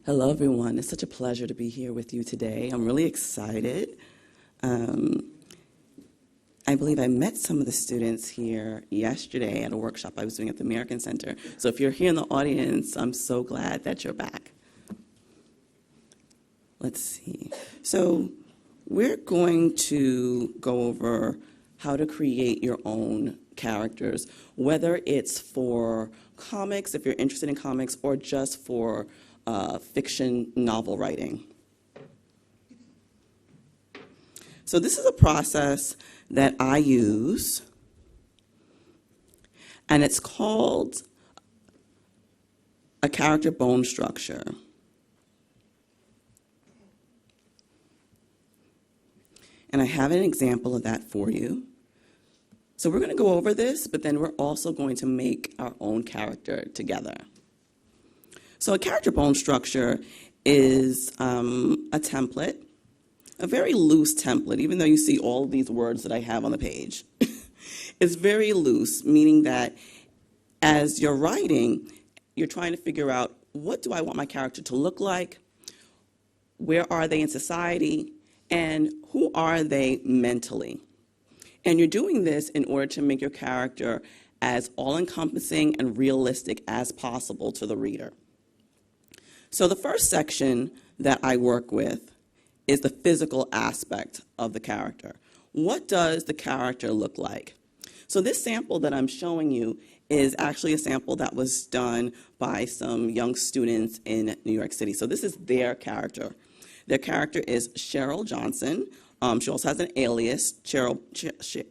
Hello, everyone. It's such a pleasure to be here with you today. I'm really excited. I believe I met some of the students here yesterday at a workshop I was doing at the American Center. So if you're here in the audience, I'm so glad that you're back. Let's see. So we're going to go over how to create your own characters, whether it's for comics, if you're interested in comics, or just for fiction novel writing. So this is a process that I use, and it's called a character bone structure. And I have an example of that for you. So we're going to go over this, but then we're also going to make our own character together. So a character bone structure is a template, a very loose template, even though you see all of these words that I have on the page. It's very loose, meaning that as you're writing, you're trying to figure out, what do I want my character to look like? Where are they in society? And who are they mentally? And you're doing this in order to make your character as all-encompassing and realistic as possible to the reader. So the first section that I work with is the physical aspect of the character. What does the character look like? So this sample that I'm showing you is actually a sample that was done by some young students in New York City. So this is their character. Their character is Cheryl Johnson. She also has an alias,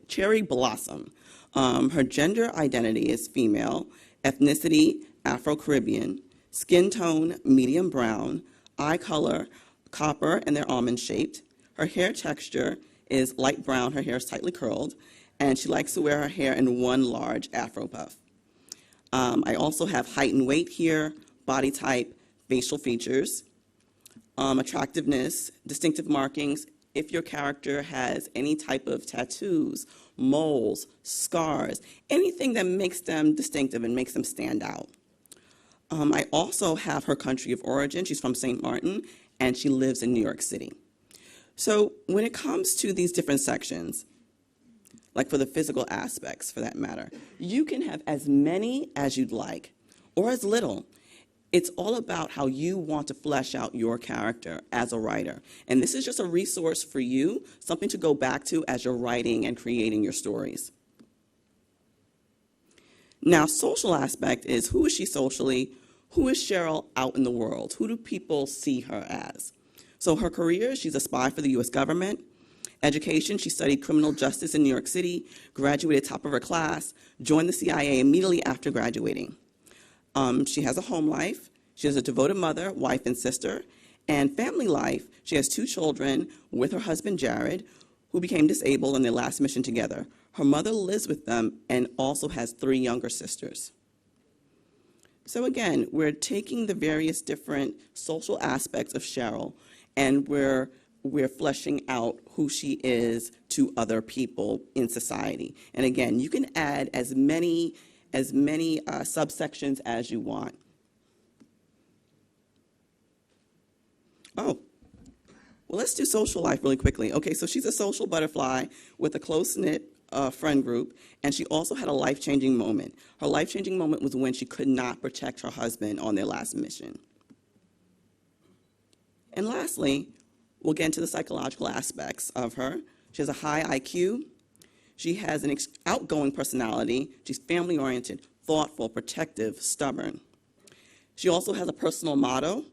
Cherry Blossom. Her gender identity is female, ethnicity, Afro-Caribbean, skin tone, medium brown, eye color, copper, and they're almond-shaped. Her hair texture is light brown. Her hair is tightly curled, and she likes to wear her hair in one large afro puff. I also have height and weight here, body type, facial features, attractiveness, distinctive markings. If your character has any type of tattoos, moles, scars, anything that makes them distinctive and makes them stand out. I also have her country of origin. She's from St. Martin, and she lives in New York City. So when it comes to these different sections, like for the physical aspects for that matter, you can have as many as you'd like, or as little. It's all about how you want to flesh out your character as a writer. And this is just a resource for you, something to go back to as you're writing and creating your stories. Now, social aspect is, who is she socially? Who is Cheryl out in the world? Who do people see her as? So her career, she's a spy for the U.S. government. Education, she studied criminal justice in New York City, graduated top of her class, joined the CIA immediately after graduating. She has a home life. She has a devoted mother, wife, and sister. And family life, she has 2 children with her husband, Jared, who became disabled on their last mission together. Her mother lives with them and also has 3 younger sisters. So again, we're taking the various different social aspects of Cheryl, and we're fleshing out who she is to other people in society. And again, you can add as many subsections as you want. Oh, well, let's do social life really quickly. Okay, so she's a social butterfly with a close-knit friend group, and she also had a life-changing moment. Her life-changing moment was when she could not protect her husband on their last mission. And lastly, we'll get into the psychological aspects of her. She has a high IQ. She has an outgoing personality. She's family-oriented, thoughtful, protective, stubborn. She also has a personal motto: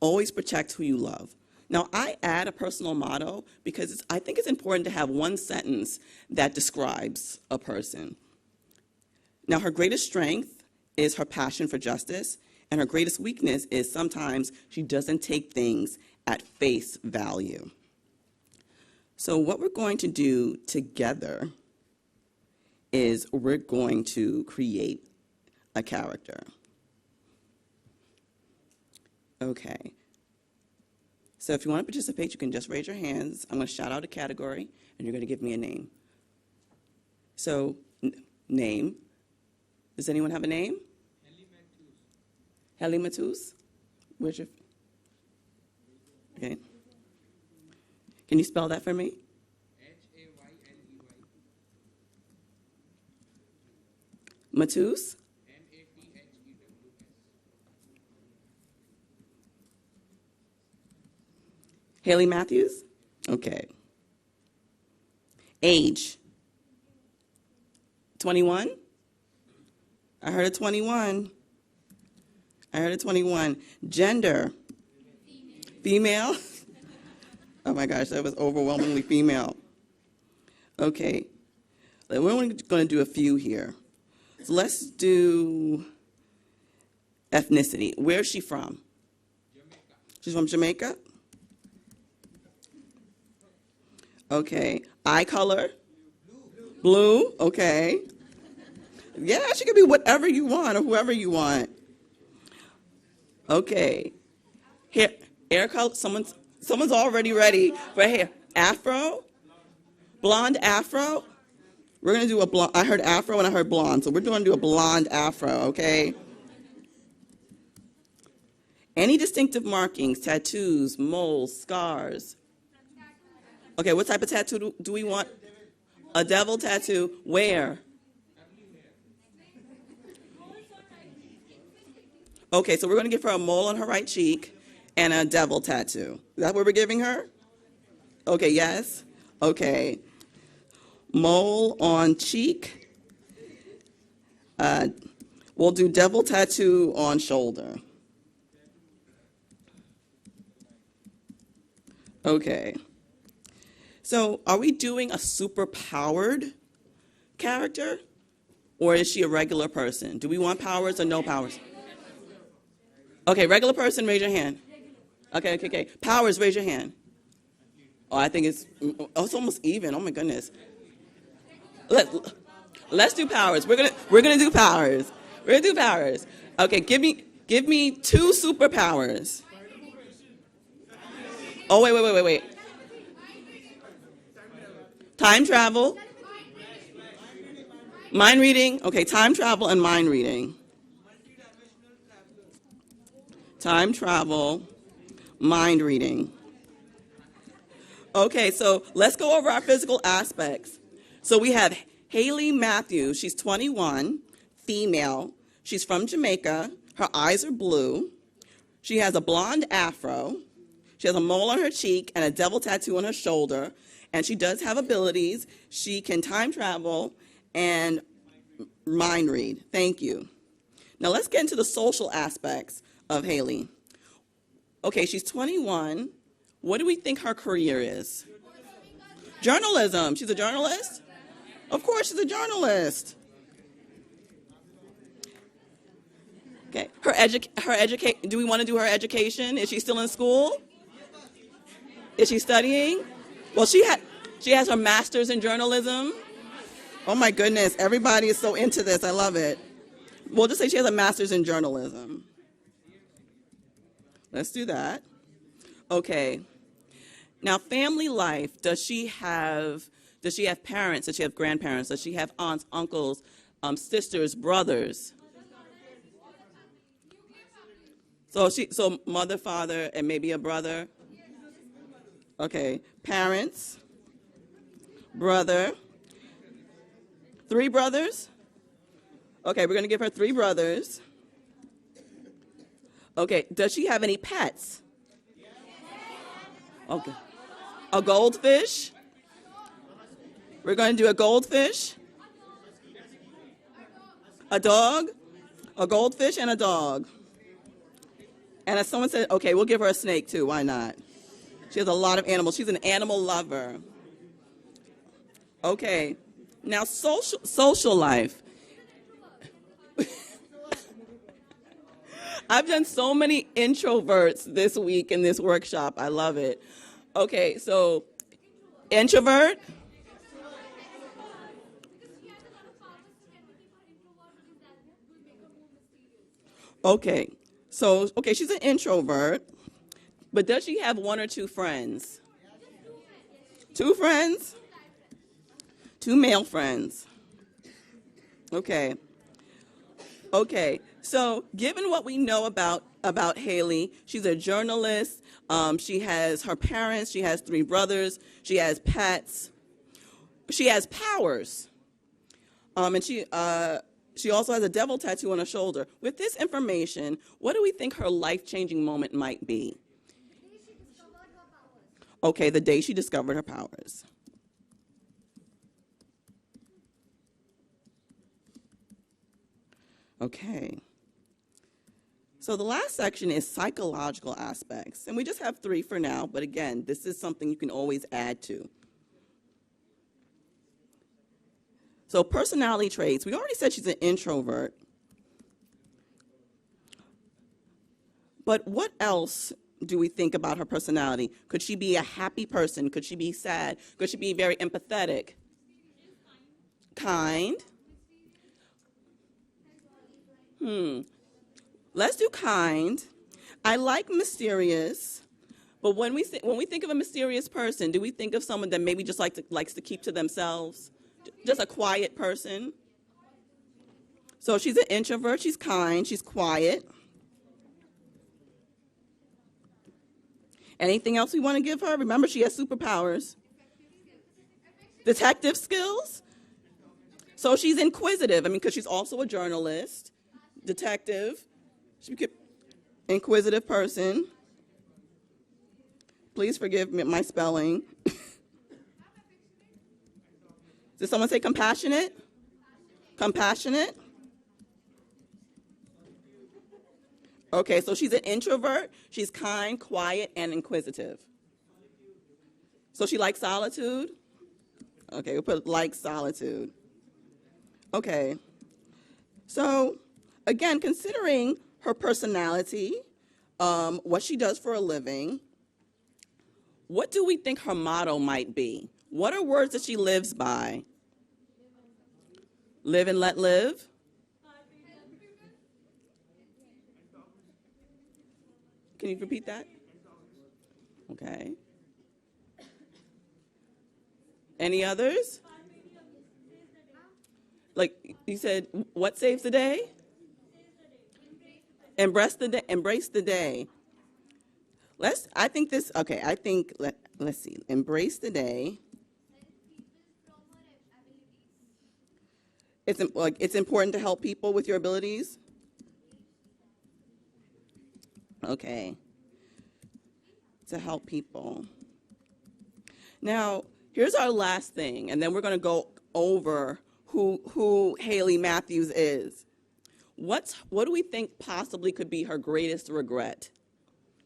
always protect who you love. Now, I add a personal motto because I think it's important to have one sentence that describes a person. Now, her greatest strength is her passion for justice, and her greatest weakness is sometimes she doesn't take things at face value. So what we're going to do together is we're going to create a character. Okay. So if you want to participate, you can just raise your hands. I'm going to shout out a category, and you're going to give me a name. So, name. Does anyone have a name? Heli Matus. Where's your... Okay. Can you spell that for me? Matus? Haley Matthews? Okay. Age? 21? I heard a 21. I heard a 21. Gender? Female? Oh my gosh, that was overwhelmingly female. Okay. We're only going to do a few here. So let's do ethnicity. Where's she from? Jamaica. She's from Jamaica? Okay. Eye color? Blue. Okay. Yeah, she could be whatever you want or whoever you want. Okay. Hair color. Someone's already ready for hair. Afro? Blonde afro? We're going to do a blonde. I heard afro and I heard blonde, so we're going to do a blonde afro, okay? Any distinctive markings, tattoos, moles, scars? Okay, what type of tattoo do we want? A devil tattoo. Where? Okay, so we're going to give her a mole on her right cheek and a devil tattoo. Is that what we're giving her? Okay, yes? Okay. Mole on cheek. We'll do devil tattoo on shoulder. Okay. So are we doing a super-powered character? Or is she a regular person? Do we want powers or no powers? Okay, regular person, raise your hand. Okay. Powers, raise your hand. Oh, I think it's almost even. Oh my goodness. Let's do powers. We're gonna do powers. We're gonna do powers. Okay, give me 2 superpowers. Oh wait. Time travel. Mind reading. Okay, time travel and mind reading. Time travel, mind reading. Okay, so let's go over our physical aspects. So we have Haley Matthews. She's 21, female. She's from Jamaica. Her eyes are blue. She has a blonde afro. She has a mole on her cheek and a devil tattoo on her shoulder. And she does have abilities. She can time travel and mind read. Thank you. Now let's get into the social aspects of Haley. Okay, she's 21. What do we think her career is? Journalism. She's a journalist? Of course, she's a journalist. Okay, do we want to do her education? Is she still in school? Is she studying? Well, she has her master's in journalism. Oh my goodness, everybody is so into this. I love it. We'll just say she has a master's in journalism. Let's do that. Okay. Now, family life. Does she have parents? Does she have grandparents? Does she have aunts, uncles, sisters, brothers? So mother, father, and maybe a brother. Okay. Parents, brother, 3 brothers. Okay, we're going to give her 3 brothers. Okay, does she have any pets? Okay. A goldfish? We're going to do a goldfish. A dog? A goldfish and a dog. And as someone said, okay, we'll give her a snake too. Why not? She has a lot of animals. She's an animal lover. Okay. Now, social life. I've done so many introverts this week in this workshop. I love it. Okay, so introvert. Okay, she's an introvert, but does she have 1 or 2 friends? 2 friends? 2 male friends. Okay. Okay, so given what we know about Haley, she's a journalist. She has her parents. She has 3 brothers. She has pets. She has powers. And she also has a devil tattoo on her shoulder. With this information, what do we think her life-changing moment might be? Okay, the day she discovered her powers. Okay. So the last section is psychological aspects. And we just have 3 for now, but again, this is something you can always add to. So personality traits. We already said she's an introvert. But what else do we think about her personality? Could she be a happy person? Could she be sad? Could she be very empathetic? Kind. Let's do kind. I like mysterious. But when we think of a mysterious person, do we think of someone that maybe just likes to keep to themselves? Just a quiet person? So she's an introvert, she's kind, she's quiet. Anything else we want to give her? Remember, she has superpowers. Detective skills? So she's inquisitive. I mean, because she's also a journalist, detective, inquisitive person. Please forgive me my spelling. Did someone say compassionate? Compassionate? Okay, so she's an introvert, she's kind, quiet, and inquisitive. So she likes solitude? Okay, we'll put like solitude. Okay. So, again, considering her personality, what she does for a living, what do we think her motto might be? What are words that she lives by? Live and let live? Can you repeat that? Okay. Any others? Like you said, what saves the day? Embrace the day. Embrace the day. Let's see. Embrace the day. It's important to help people with your abilities. Okay. To help people. Now, here's our last thing, and then we're going to go over who Haley Matthews is. What do we think possibly could be her greatest regret,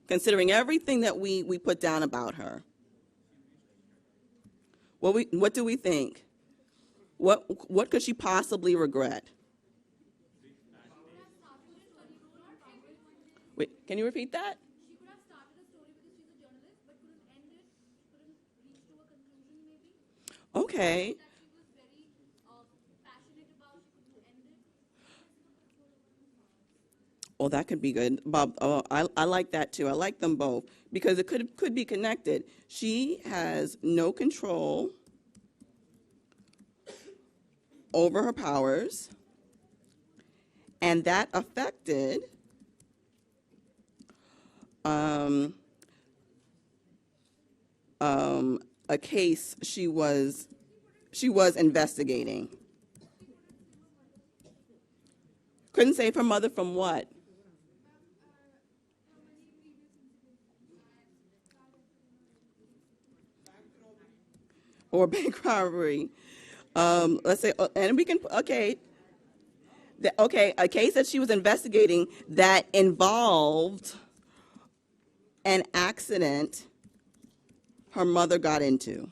considering everything that we put down about her? What do we think? What could she possibly regret? Wait, can you repeat that? She could have started a story because she's a journalist, but couldn't end it, couldn't reach to a conclusion maybe. Okay. That she was very passionate about, she couldn't end it. Oh, that could be good, Bob. Oh, I like that too. I like them both because it could be connected. She has no control over her powers, and that affected a case she was investigating. Couldn't save her mother from what? Or bank robbery. Let's say, and we can, okay, a case that she was investigating that involved an accident her mother got into.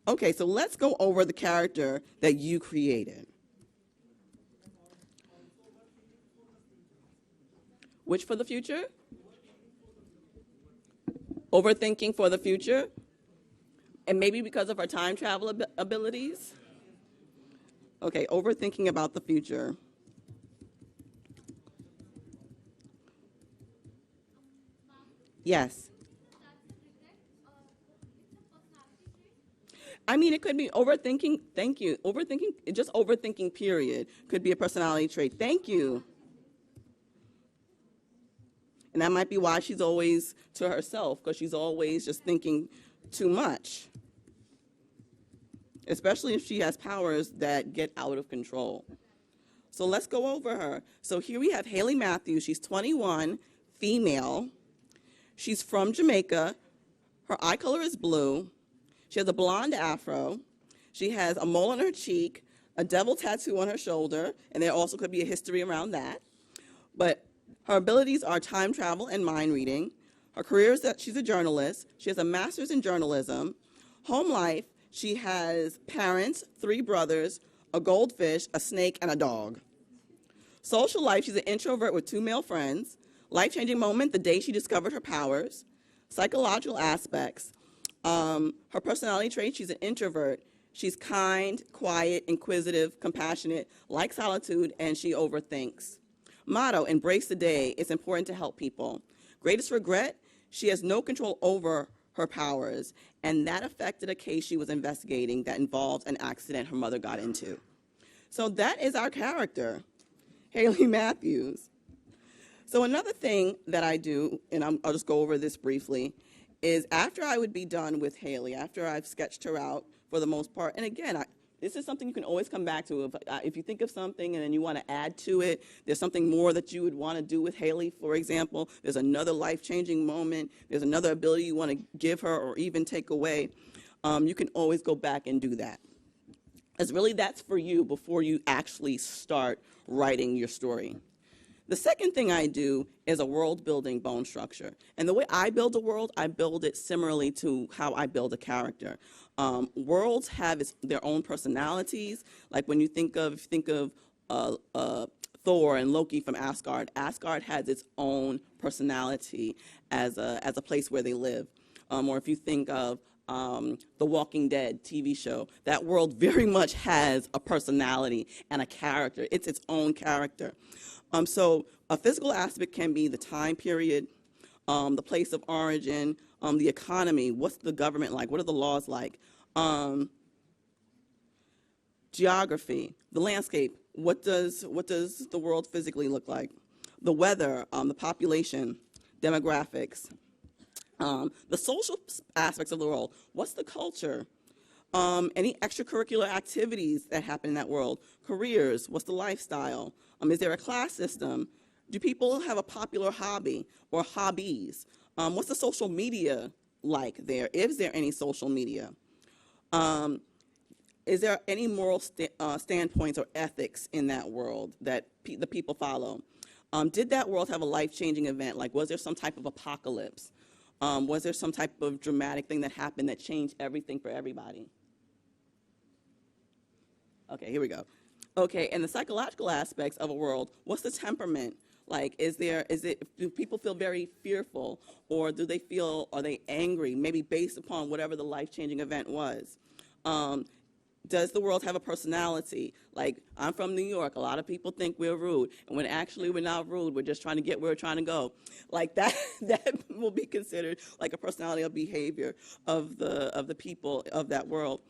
Okay, so let's go over the character that you created. Which for the future? Overthinking for the future? And maybe because of her time travel abilities? Okay, overthinking about the future. Yes. I mean, it could be overthinking. Thank you. Overthinking, just overthinking, period, could be a personality trait. Thank you. And that might be why she's always to herself, because she's always just thinking too much, especially if she has powers that get out of control. So let's go over her. So here we have Haley Matthews. She's 21, female. She's from Jamaica. Her eye color is blue. She has a blonde afro. She has a mole on her cheek, a devil tattoo on her shoulder, and there also could be a history around that. But her abilities are time travel and mind reading. Her career is that she's a journalist. She has a master's in journalism. Home life, she has parents, 3 brothers, a goldfish, a snake, and a dog. Social life, she's an introvert with 2 male friends. Life-changing moment, the day she discovered her powers. Psychological aspects, her personality traits, she's an introvert. She's kind, quiet, inquisitive, compassionate, likes solitude, and she overthinks. Motto, embrace the day. It's important to help people. Greatest regret, she has no control over her powers, and that affected a case she was investigating that involved an accident her mother got into. So that is our character, Haley Matthews. So another thing that I do, and I'll just go over this briefly, is after I would be done with Haley, after I've sketched her out for the most part, and again, this is something you can always come back to. If you think of something and then you want to add to it, there's something more that you would want to do with Haley, for example. There's another life-changing moment. There's another ability you want to give her or even take away. You can always go back and do that. It's really, that's for you before you actually start writing your story. The second thing I do is a world-building bone structure. And the way I build a world, I build it similarly to how I build a character. Worlds have their own personalities. Like when you think of Thor and Loki from Asgard, Asgard has its own personality as a place where they live. Or if you think of The Walking Dead TV show, that world very much has a personality and a character. It's its own character. So a physical aspect can be the time period, the place of origin, the economy, what's the government like, what are the laws like, geography, the landscape, what does the world physically look like, the weather, the population, demographics, the social aspects of the world, what's the culture, any extracurricular activities that happen in that world, careers, what's the lifestyle, is there a class system, do people have a popular hobby or hobbies, what's the social media like there, is there any social media, is there any moral standpoints or ethics in that world that the people follow, did that world have a life-changing event, like was there some type of apocalypse, was there some type of dramatic thing that happened that changed everything for everybody? Okay, here we go. Okay, and the psychological aspects of a world, what's the temperament? Like, do people feel very fearful, or are they angry, maybe based upon whatever the life-changing event was? Does the world have a personality? Like, I'm from New York. A lot of people think we're rude, and when actually we're not rude, we're just trying to get where we're trying to go. Like that will be considered like a personality or behavior of the people of that world.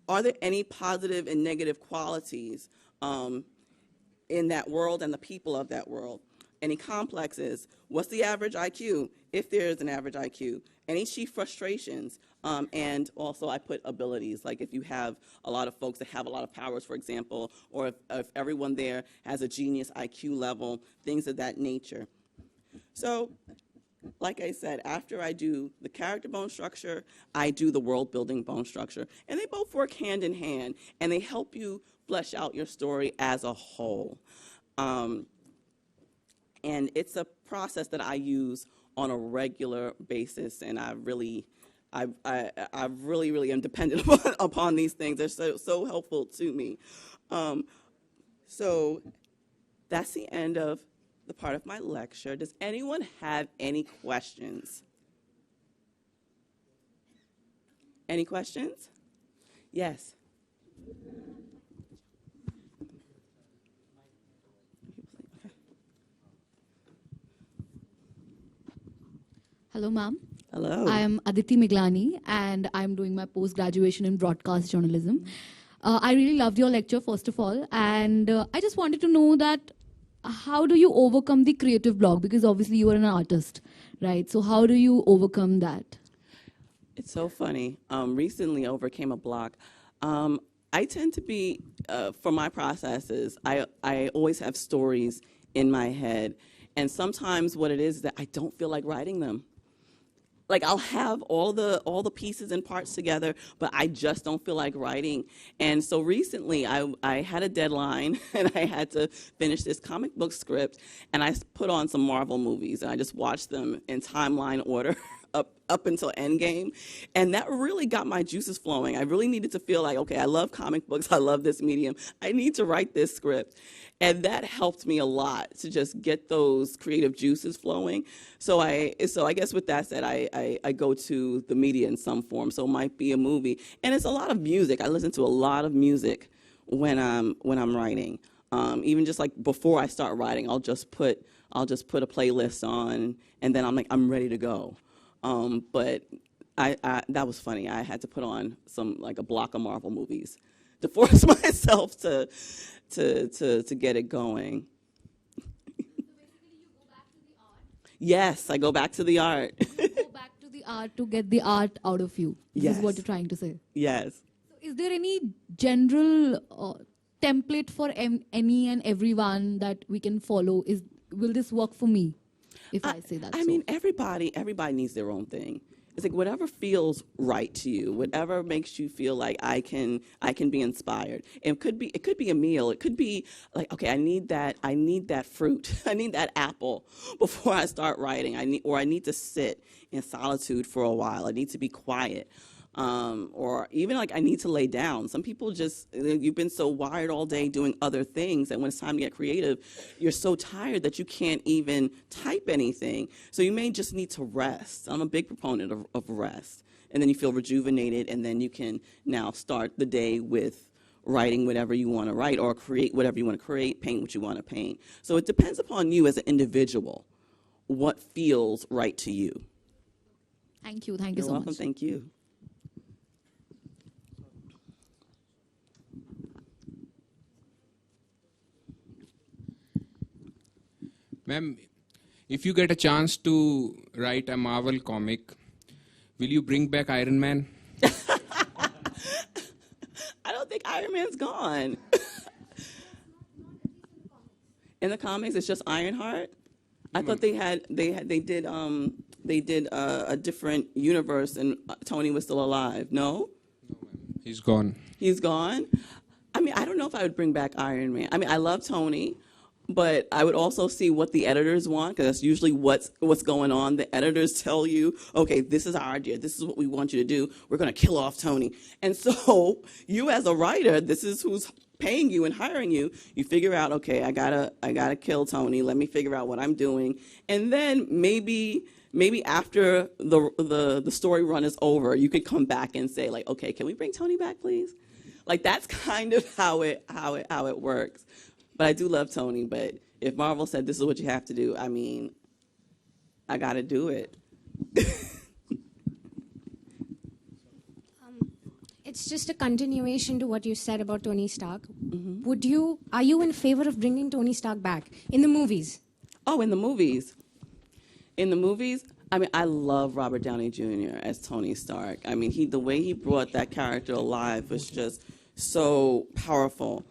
Are there any positive and negative qualities in that world and the people of that world? Any complexes? What's the average IQ, if there is an average IQ? Any chief frustrations? And also I put abilities, like if you have a lot of folks that have a lot of powers, for example, or if everyone there has a genius IQ level, things of that nature. So, like I said, after I do the character bone structure, I do the world building bone structure. And they both work hand in hand, and they help you flesh out your story as a whole. And it's a process that I use on a regular basis, and I really am dependent upon these things. They're so helpful to me. So that's the end of the part of my lecture. Does anyone have any questions? Any questions? Yes. Hello, Mom. Hello. I am Aditi Miglani, and I'm doing my post-graduation in broadcast journalism. I really loved your lecture, first of all, and I just wanted to know that how do you overcome the creative block? Because obviously you are an artist, right? So how do you overcome that? It's so funny. Recently overcame a block. I tend to be, for my processes, I always have stories in my head. And sometimes what it is that I don't feel like writing them. Like I'll have all the pieces and parts together, but I just don't feel like writing. And so recently I had a deadline and I had to finish this comic book script, and I put on some Marvel movies and I just watched them in timeline order up until Endgame. And that really got my juices flowing. I really needed to feel like, okay, I love comic books, I love this medium, I need to write this script. And that helped me a lot to just get those creative juices flowing. So I guess with that said, I go to the media in some form. So it might be a movie. And it's a lot of music. I listen to a lot of music when I'm writing. Even just like before I start writing, I'll just put a playlist on, and then I'm like, I'm ready to go. But that was funny. I had to put on a block of Marvel movies to force myself to get it going. So basically you go back to the art. Yes, I go back to the art. You go back to the art to get the art out of you. This Yes. is what you're trying to say. Yes. So is there any general template for any and everyone that we can follow? Will this work for me if I say that? I mean, everybody needs their own thing. It's like whatever feels right to you, whatever makes you feel like I can be inspired. It could be a meal. It could be like, okay, I need that fruit. I need that apple before I start writing. I need to sit in solitude for a while. I need to be quiet. Or even like I need to lay down. Some people you've been so wired all day doing other things that when it's time to get creative, you're so tired that you can't even type anything. So you may just need to rest. I'm a big proponent of rest. And then you feel rejuvenated, and then you can now start the day with writing whatever you want to write, or create whatever you want to create, paint what you want to paint. So it depends upon you as an individual, what feels right to you. Thank you. Thank you You're so welcome. much. Thank you. Ma'am, if you get a chance to write a Marvel comic, will you bring back Iron Man? I don't think Iron Man's gone. In the comics, it's just Ironheart. I thought they did a different universe, and Tony was still alive. No? No, ma'am. He's gone. He's gone? I mean, I don't know if I would bring back Iron Man. I mean, I love Tony, but I would also see what the editors want, because that's usually what's going on. The editors tell you, okay, this is our idea. This is what we want you to do. We're going to kill off Tony. And so you as a writer, this is who's paying you and hiring you. You figure out, okay, I gotta kill Tony. Let me figure out what I'm doing. And then maybe after the story run is over, you could come back and say, like, okay, can we bring Tony back, please? Like, that's kind of how it works. But I do love Tony. But if Marvel said this is what you have to do, I mean, I got to do it. It's just a continuation to what you said about Tony Stark. Are you in favor of bringing Tony Stark back in the movies? Oh, in the movies. In the movies, I mean, I love Robert Downey Jr. as Tony Stark. I mean, the way he brought that character alive was just so powerful.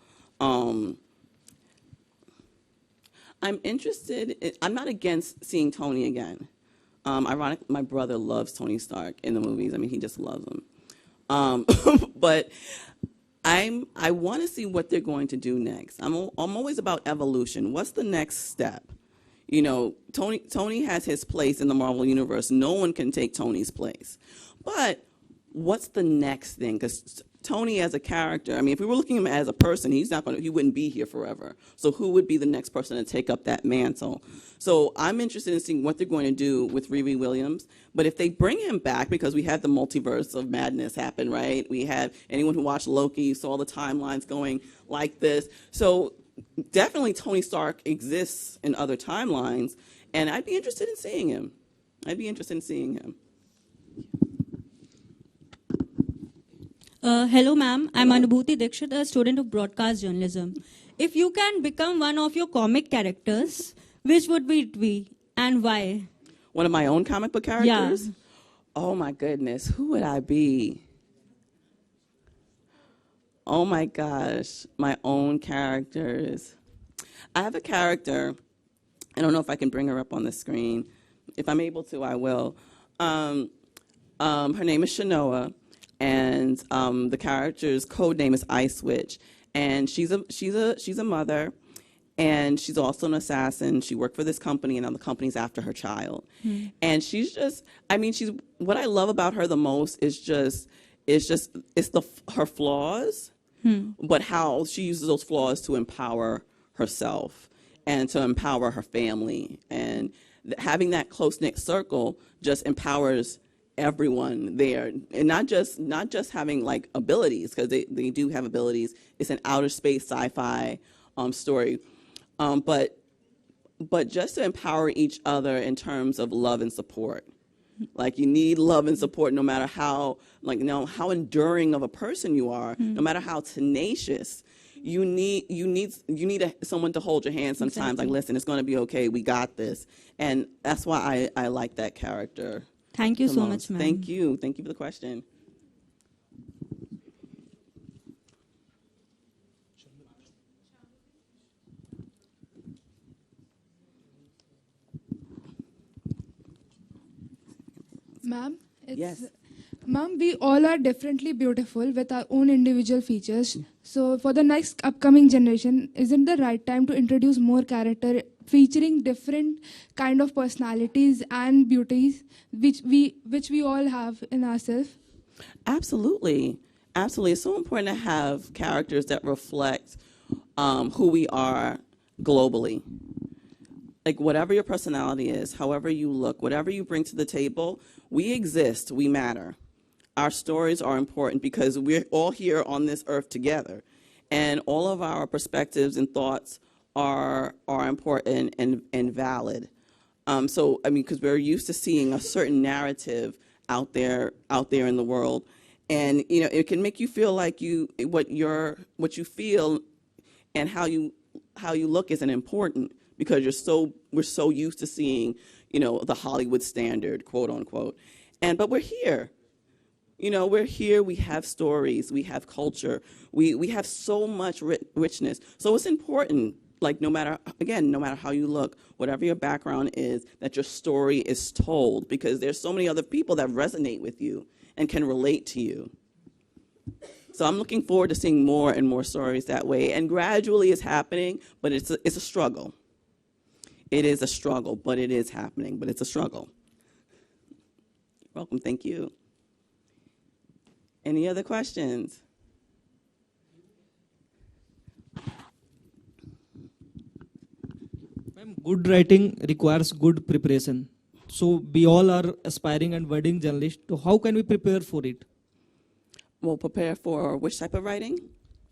I'm not against seeing Tony again. Ironic, my brother loves Tony Stark in the movies. I mean, he just loves him. But I want to see what they're going to do next. I'm always about evolution. What's the next step? You know, Tony has his place in the Marvel Universe. No one can take Tony's place. But what's the next thing? Because Tony as a character, I mean, if we were looking at him as a person, he wouldn't be here forever. So who would be the next person to take up that mantle? So I'm interested in seeing what they're going to do with Riri Williams. But if they bring him back, because we had the multiverse of madness happen, right? We had anyone who watched Loki saw the timelines going like this. So definitely Tony Stark exists in other timelines, and I'd be interested in seeing him. Hello, ma'am. I'm Anubhuti Dikshit, a student of broadcast journalism. If you can become one of your comic characters, which would it be and why? One of my own comic book characters? Yeah. Oh my goodness, who would I be? Oh my gosh, my own characters. I have a character, I don't know if I can bring her up on the screen. If I'm able to, I will. Her name is Shanoa, and the character's code name is Ice Witch. And she's a mother, and she's also an assassin. She worked for this company, and now the company's after her child. And she's just, I mean, what I love about her the most is her flaws, but how she uses those flaws to empower herself and to empower her family. And having that close-knit circle just empowers everyone there, and not just having like abilities, because they do have abilities. It's an outer space sci-fi story, but just to empower each other in terms of love and support. Like, you need love and support no matter how, like, how enduring of a person you are, no matter how tenacious. You need someone to hold your hand sometimes. Exactly. Like, listen, it's going to be okay. We got this, and that's why I like that character. Thank you so much, ma'am. Thank you. Thank you for the question. Ma'am, Yes. Ma'am, we all are differently beautiful with our own individual features. So for the next upcoming generation, isn't the right time to introduce more character featuring different kind of personalities and beauties which we all have in ourselves? Absolutely. Absolutely. It's so important to have characters that reflect who we are globally. Like, whatever your personality is, however you look, whatever you bring to the table, we exist, we matter. Our stories are important because we're all here on this earth together. And all of our perspectives and thoughts are important and valid. So, I mean, because we're used to seeing a certain narrative out there in the world. And, you know, it can make you feel like what you feel and how you look isn't important, because we're so used to seeing, you know, the Hollywood standard, quote unquote. But we're here. You know, we're here, we have stories, we have culture, we have so much richness. So it's important, like, no matter how you look, whatever your background is, that your story is told, because there's so many other people that resonate with you and can relate to you. So I'm looking forward to seeing more and more stories that way. And gradually it's happening, but it's a struggle. It is a struggle, but it is happening, but it's a struggle. You're welcome, thank you. Any other questions? Ma'am, good writing requires good preparation. So we all are aspiring and budding journalists. So how can we prepare for it? Well, prepare for which type of writing?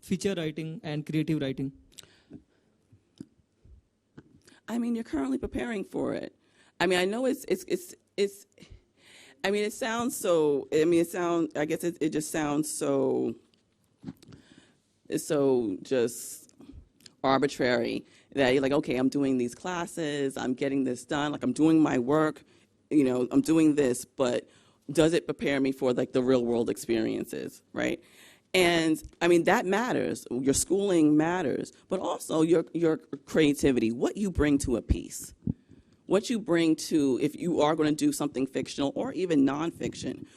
Feature writing and creative writing. I mean, you're currently preparing for it. I mean, I know I mean, it sounds so, I guess it just sounds so, it's so just arbitrary that you're like, okay, I'm doing these classes, I'm getting this done, like, I'm doing my work, you know, I'm doing this, but does it prepare me for, like, the real world experiences, right? And I mean, that matters. Your schooling matters, but also your creativity, what you bring to a piece. What you bring to, if you are going to do something fictional or even nonfiction,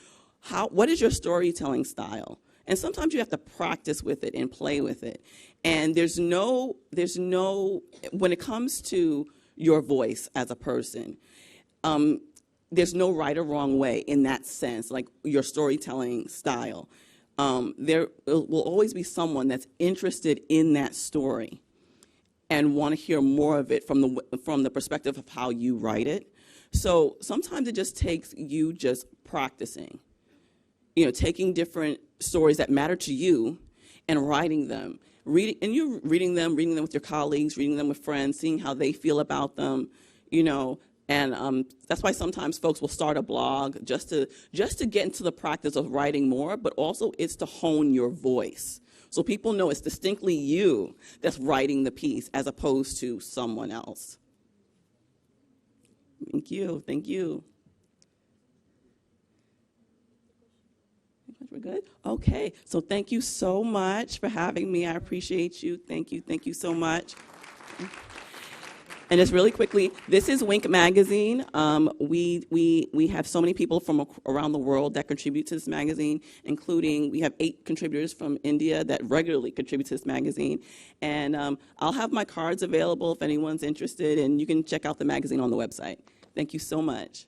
what is your storytelling style? And sometimes you have to practice with it and play with it. And there's no, when it comes to your voice as a person, there's no right or wrong way in that sense, like your storytelling style. There will always be someone that's interested in that story and want to hear more of it from the perspective of how you write it. So sometimes it just takes you just practicing, you know, taking different stories that matter to you and writing them, reading them with your colleagues, reading them with friends, seeing how they feel about them, you know, And that's why sometimes folks will start a blog just to get into the practice of writing more, but also it's to hone your voice. So people know it's distinctly you that's writing the piece as opposed to someone else. Thank you, thank you. We're good? Okay, so thank you so much for having me. I appreciate you. Thank you so much. And just really quickly, this is Wink Magazine. We have so many people from around the world that contribute to this magazine, including we have 8 contributors from India that regularly contribute to this magazine. And I'll have my cards available if anyone's interested, and you can check out the magazine on the website. Thank you so much.